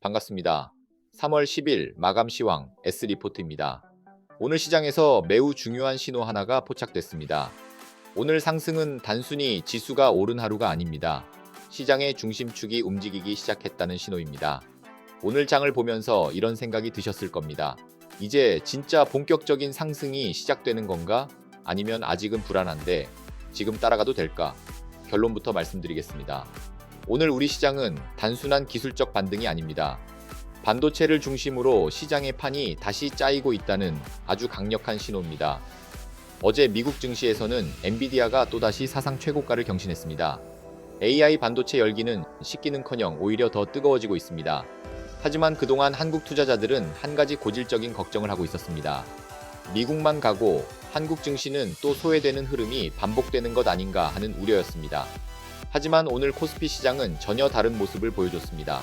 반갑습니다. 3월 10일 마감 시황 S리포트입니다. 오늘 시장에서 매우 중요한 신호 하나가 포착됐습니다. 오늘 상승은 단순히 지수가 오른 하루가 아닙니다. 시장의 중심축이 움직이기 시작했다는 신호입니다. 오늘 장을 보면서 이런 생각이 드셨을 겁니다. 이제 진짜 본격적인 상승이 시작되는 건가? 아니면 아직은 불안한데 지금 따라가도 될까? 결론부터 말씀드리겠습니다. 오늘 우리 시장은 단순한 기술적 반등이 아닙니다. 반도체를 중심으로 시장의 판이 다시 짜이고 있다는 아주 강력한 신호입니다. 어제 미국 증시에서는 엔비디아가 또다시 사상 최고가를 경신했습니다. AI 반도체 열기는 식기는커녕 오히려 더 뜨거워지고 있습니다. 하지만 그동안 한국 투자자들은 한 가지 고질적인 걱정을 하고 있었습니다. 미국만 가고 한국 증시는 또 소외되는 흐름이 반복되는 것 아닌가 하는 우려였습니다. 하지만 오늘 코스피 시장은 전혀 다른 모습을 보여줬습니다.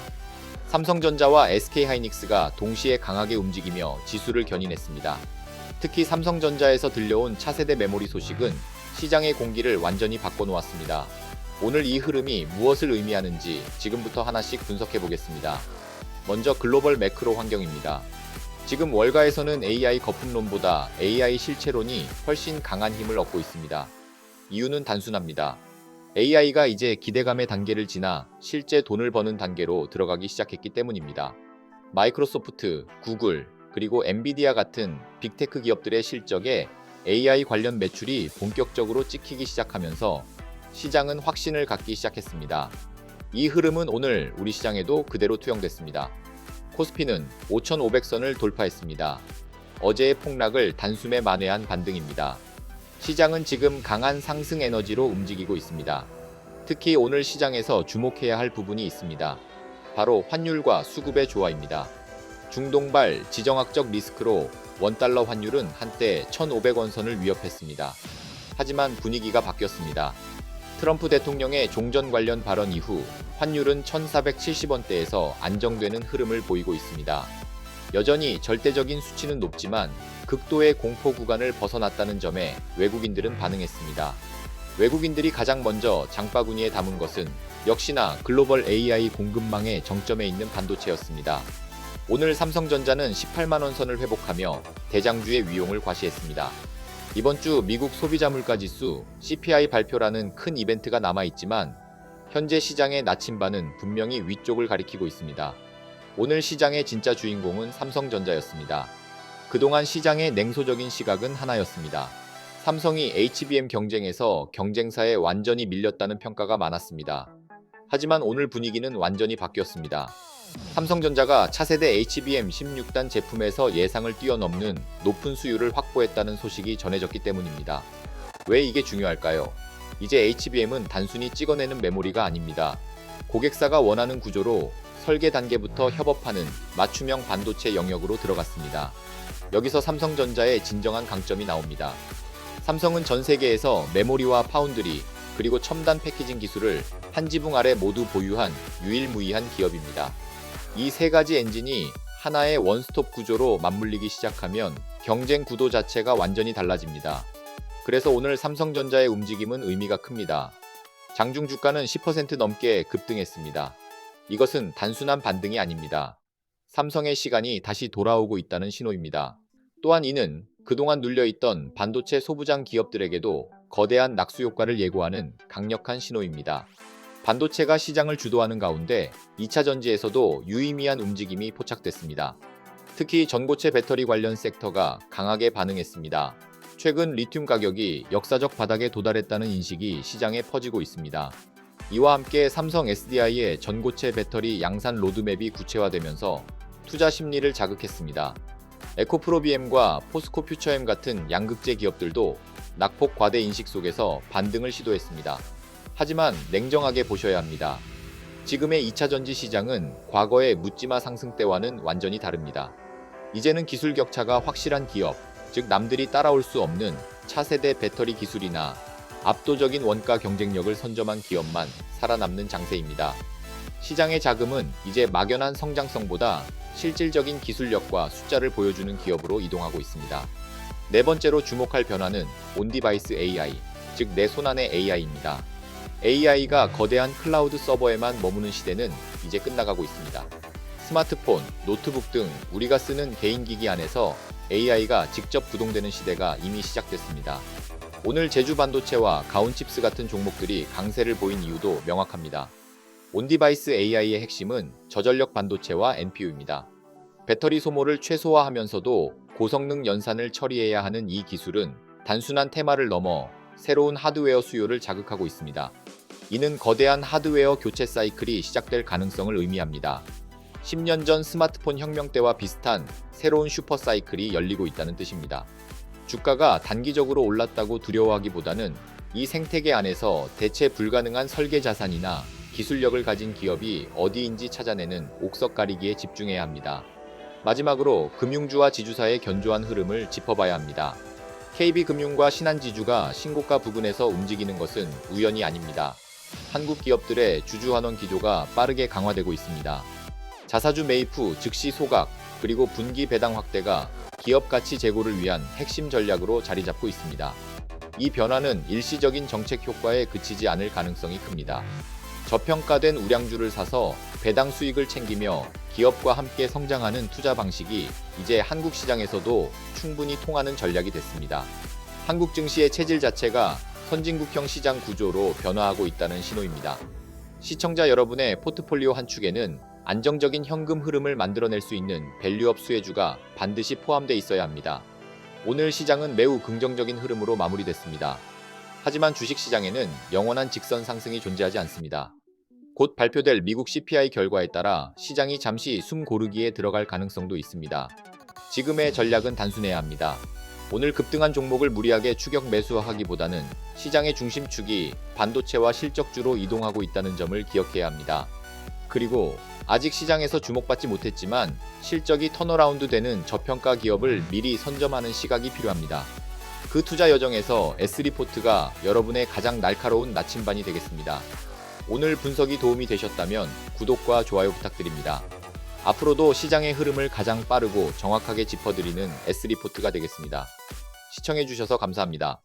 삼성전자와 SK하이닉스가 동시에 강하게 움직이며 지수를 견인했습니다. 특히 삼성전자에서 들려온 차세대 메모리 소식은 시장의 공기를 완전히 바꿔놓았습니다. 오늘 이 흐름이 무엇을 의미하는지 지금부터 하나씩 분석해 보겠습니다. 먼저 글로벌 매크로 환경입니다. 지금 월가에서는 AI 거품론보다 AI 실체론이 훨씬 강한 힘을 얻고 있습니다. 이유는 단순합니다. AI가 이제 기대감의 단계를 지나 실제 돈을 버는 단계로 들어가기 시작했기 때문입니다. 마이크로소프트, 구글, 그리고 엔비디아 같은 빅테크 기업들의 실적에 AI 관련 매출이 본격적으로 찍히기 시작하면서 시장은 확신을 갖기 시작했습니다. 이 흐름은 오늘 우리 시장에도 그대로 투영됐습니다. 코스피는 5,500선을 돌파했습니다. 어제의 폭락을 단숨에 만회한 반등입니다. 시장은 지금 강한 상승 에너지로 움직이고 있습니다. 특히 오늘 시장에서 주목해야 할 부분이 있습니다. 바로 환율과 수급의 조화입니다. 중동발 지정학적 리스크로 원달러 환율은 한때 1,500원 선을 위협했습니다. 하지만 분위기가 바뀌었습니다. 트럼프 대통령의 종전 관련 발언 이후 환율은 1,470원대에서 안정되는 흐름을 보이고 있습니다. 여전히 절대적인 수치는 높지만 극도의 공포 구간을 벗어났다는 점에 외국인들은 반응했습니다. 외국인들이 가장 먼저 장바구니에 담은 것은 역시나 글로벌 AI 공급망의 정점에 있는 반도체였습니다. 오늘 삼성전자는 18만원 선을 회복하며 대장주의 위용을 과시했습니다. 이번 주 미국 소비자 물가지수 CPI 발표라는 큰 이벤트가 남아있지만 현재 시장의 나침반은 분명히 위쪽을 가리키고 있습니다. 오늘 시장의 진짜 주인공은 삼성전자였습니다. 그동안 시장의 냉소적인 시각은 하나였습니다. 삼성이 HBM 경쟁에서 경쟁사에 완전히 밀렸다는 평가가 많았습니다. 하지만 오늘 분위기는 완전히 바뀌었습니다. 삼성전자가 차세대 HBM 16단 제품에서 예상을 뛰어넘는 높은 수율을 확보했다는 소식이 전해졌기 때문입니다. 왜 이게 중요할까요? 이제 HBM은 단순히 찍어내는 메모리가 아닙니다. 고객사가 원하는 구조로 설계 단계부터 협업하는 맞춤형 반도체 영역으로 들어갔습니다. 여기서 삼성전자의 진정한 강점이 나옵니다. 삼성은 전 세계에서 메모리와 파운드리, 그리고 첨단 패키징 기술을 한 지붕 아래 모두 보유한 유일무이한 기업입니다. 이 세 가지 엔진이 하나의 원스톱 구조로 맞물리기 시작하면 경쟁 구도 자체가 완전히 달라집니다. 그래서 오늘 삼성전자의 움직임은 의미가 큽니다. 장중 주가는 10% 넘게 급등했습니다. 이것은 단순한 반등이 아닙니다. 삼성의 시간이 다시 돌아오고 있다는 신호입니다. 또한 이는 그동안 눌려있던 반도체 소부장 기업들에게도 거대한 낙수 효과를 예고하는 강력한 신호입니다. 반도체가 시장을 주도하는 가운데 2차 전지에서도 유의미한 움직임이 포착됐습니다. 특히 전고체 배터리 관련 섹터가 강하게 반응했습니다. 최근 리튬 가격이 역사적 바닥에 도달했다는 인식이 시장에 퍼지고 있습니다. 이와 함께 삼성 SDI의 전고체 배터리 양산 로드맵이 구체화되면서 투자 심리를 자극했습니다. 에코프로비엠과 포스코 퓨처엠 같은 양극재 기업들도 낙폭 과대 인식 속에서 반등을 시도했습니다. 하지만 냉정하게 보셔야 합니다. 지금의 2차 전지 시장은 과거의 묻지마 상승 때와는 완전히 다릅니다. 이제는 기술 격차가 확실한 기업, 즉 남들이 따라올 수 없는 차세대 배터리 기술이나 압도적인 원가 경쟁력을 선점한 기업만 살아남는 장세입니다. 시장의 자금은 이제 막연한 성장성보다 실질적인 기술력과 숫자를 보여주는 기업으로 이동하고 있습니다. 네 번째로 주목할 변화는 온디바이스 AI, 즉 내 손안의 AI입니다. AI가 거대한 클라우드 서버에만 머무는 시대는 이제 끝나가고 있습니다. 스마트폰, 노트북 등 우리가 쓰는 개인 기기 안에서 AI가 직접 구동되는 시대가 이미 시작됐습니다. 오늘 제주 반도체와 가온칩스 같은 종목들이 강세를 보인 이유도 명확합니다. 온디바이스 AI의 핵심은 저전력 반도체와 NPU입니다. 배터리 소모를 최소화하면서도 고성능 연산을 처리해야 하는 이 기술은 단순한 테마를 넘어 새로운 하드웨어 수요를 자극하고 있습니다. 이는 거대한 하드웨어 교체 사이클이 시작될 가능성을 의미합니다. 10년 전 스마트폰 혁명 때와 비슷한 새로운 슈퍼 사이클이 열리고 있다는 뜻입니다. 주가가 단기적으로 올랐다고 두려워하기보다는 이 생태계 안에서 대체 불가능한 설계 자산이나 기술력을 가진 기업이 어디인지 찾아내는 옥석 가리기에 집중해야 합니다. 마지막으로 금융주와 지주사의 견조한 흐름을 짚어봐야 합니다. KB금융과 신한지주가 신고가 부근에서 움직이는 것은 우연이 아닙니다. 한국 기업들의 주주환원 기조가 빠르게 강화되고 있습니다. 자사주 매입 후 즉시 소각, 그리고 분기 배당 확대가 기업 가치 제고를 위한 핵심 전략으로 자리 잡고 있습니다. 이 변화는 일시적인 정책 효과에 그치지 않을 가능성이 큽니다. 저평가된 우량주를 사서 배당 수익을 챙기며 기업과 함께 성장하는 투자 방식이 이제 한국 시장에서도 충분히 통하는 전략이 됐습니다. 한국 증시의 체질 자체가 선진국형 시장 구조로 변화하고 있다는 신호입니다. 시청자 여러분의 포트폴리오 한 축에는 안정적인 현금 흐름을 만들어낼 수 있는 밸류업 수혜주가 반드시 포함되어 있어야 합니다. 오늘 시장은 매우 긍정적인 흐름으로 마무리됐습니다. 하지만 주식시장에는 영원한 직선 상승이 존재하지 않습니다. 곧 발표될 미국 CPI 결과에 따라 시장이 잠시 숨 고르기에 들어갈 가능성도 있습니다. 지금의 전략은 단순해야 합니다. 오늘 급등한 종목을 무리하게 추격 매수하기보다는 시장의 중심축이 반도체와 실적주로 이동하고 있다는 점을 기억해야 합니다. 그리고 아직 시장에서 주목받지 못했지만 실적이 턴어라운드 되는 저평가 기업을 미리 선점하는 시각이 필요합니다. 그 투자 여정에서 S리포트가 여러분의 가장 날카로운 나침반이 되겠습니다. 오늘 분석이 도움이 되셨다면 구독과 좋아요 부탁드립니다. 앞으로도 시장의 흐름을 가장 빠르고 정확하게 짚어드리는 S리포트가 되겠습니다. 시청해주셔서 감사합니다.